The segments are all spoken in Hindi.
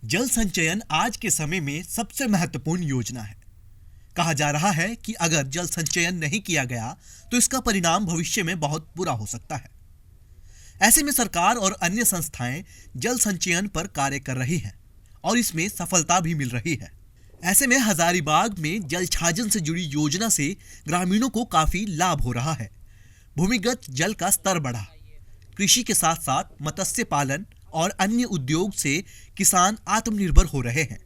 जल संचयन आज के समय में सबसे महत्वपूर्ण योजना है। कहा जा रहा है कि अगर जल संचयन नहीं किया गया तो इसका परिणाम भविष्य में बहुत बुरा हो सकता है। ऐसे में सरकार और अन्य संस्थाएं जल संचयन पर कार्य कर रही हैं और इसमें सफलता भी मिल रही है। ऐसे में हजारीबाग में जल छाजन से जुड़ी योजना से ग्रामीणों को काफी लाभ हो रहा है। भूमिगत जल का स्तर बढ़ा, कृषि के साथ साथ मत्स्य पालन और अन्य उद्योग से किसान आत्मनिर्भर हो रहे हैं।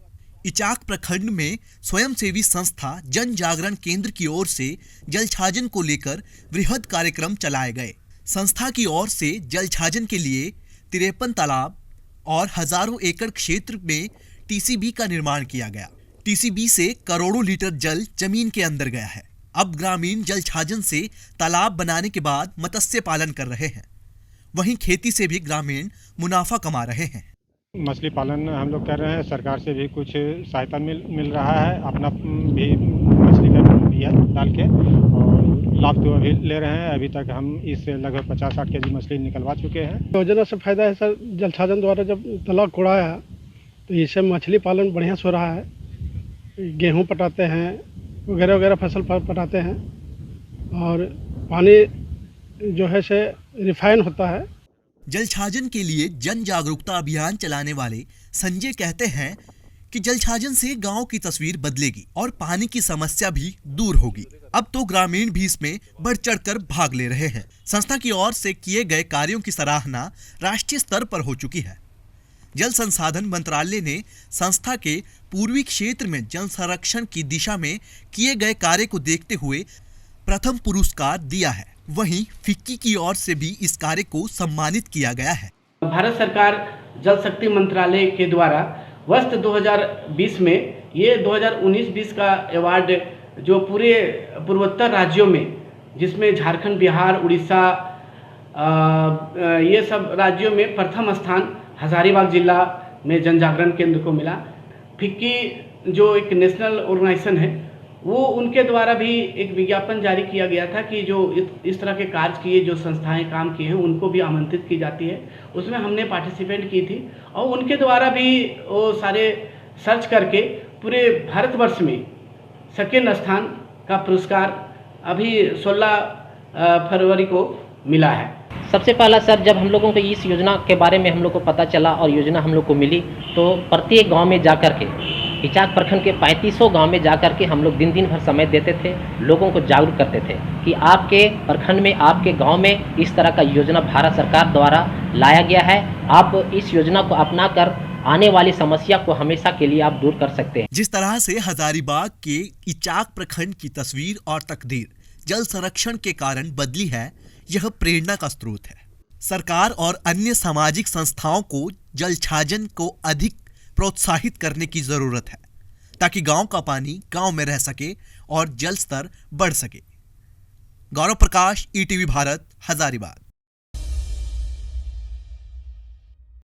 इचाक प्रखंड में स्वयंसेवी संस्था जन जागरण केंद्र की ओर से जल छाजन को लेकर वृहद कार्यक्रम चलाए गए। संस्था की ओर से जल छाजन के लिए 53 तालाब और हजारों एकड़ क्षेत्र में टीसीबी का निर्माण किया गया। टीसीबी से करोड़ों लीटर जल जमीन के अंदर गया है। अब ग्रामीण जल छाजन से तालाब बनाने के बाद मत्स्य पालन कर रहे हैं। वहीं खेती से भी ग्रामीण मुनाफा कमा रहे हैं। मछली पालन हम लोग कर रहे हैं, सरकार से भी कुछ सहायता मिल रहा है। अपना भी मछली का बिया डाल के और लाभ तो अभी ले रहे हैं। अभी तक हम इससे लगभग 50-60 केजी मछली निकलवा चुके हैं। योजना से फायदा है सर, जल छाजन द्वारा जब तालाब कोड़ाया तो इससे मछली पालन बढ़िया से हो रहा है। गेहूँ पटाते हैं, वगैरह वगैरह फसल पटाते हैं और पानी जो है से रिफाइन होता है। जल छाजन के लिए जन जागरूकता अभियान चलाने वाले संजय कहते हैं कि जल छाजन से गांव की तस्वीर बदलेगी और पानी की समस्या भी दूर होगी। अब तो ग्रामीण भी इसमें बढ़ चढ़कर भाग ले रहे हैं। संस्था की ओर से किए गए कार्यों की सराहना राष्ट्रीय स्तर पर हो चुकी है। जल संसाधन मंत्रालय ने संस्था के पूर्वी क्षेत्र में जल संरक्षण की दिशा में किए गए कार्य को देखते हुए प्रथम पुरस्कार दिया है। वहीं फिक्की की ओर से भी इस कार्य को सम्मानित किया गया है। भारत सरकार जल शक्ति मंत्रालय के द्वारा वर्ष 2020 में ये 2019-20 का अवार्ड जो पूरे पूर्वोत्तर राज्यों में, जिसमें झारखंड, बिहार, उड़ीसा ये सब राज्यों में प्रथम स्थान हजारीबाग जिला में जन जागरण केंद्र को मिला। फिक्की जो एक नेशनल ऑर्गेनाइजेशन है, वो उनके द्वारा भी एक विज्ञापन जारी किया गया था कि जो इस तरह के कार्य किए, जो संस्थाएं काम किए हैं, उनको भी आमंत्रित की जाती है। उसमें हमने पार्टिसिपेट की थी और उनके द्वारा भी वो सारे सर्च करके पूरे भारतवर्ष में सेकेंड स्थान का पुरस्कार अभी 16 फरवरी को मिला है। सबसे पहला सर, जब हम लोगों को इस योजना के बारे में हम लोग को पता चला और योजना हम लोग को मिली, तो प्रत्येक गांव में जाकर के, इचाक प्रखंड के 3500 गांव में जाकर के हम लोग दिन भर समय देते थे, लोगों को जागरूक करते थे कि आपके प्रखंड में, आपके गांव में इस तरह का योजना भारत सरकार द्वारा लाया गया है। आप इस योजना को अपनाकर आने वाली समस्या को हमेशा के लिए आप दूर कर सकते हैं। जिस तरह से हजारीबाग के इचाक प्रखंड की तस्वीर और तकदीर जल संरक्षण के कारण बदली है, यह प्रेरणा का स्रोत है। सरकार और अन्य सामाजिक संस्थाओं को जल छाजन को अधिक प्रोत्साहित करने की जरूरत है ताकि गांव का पानी गांव में रह सके और जल स्तर बढ़ सके। गौरव प्रकाश, ईटीवी भारत, हजारीबाग।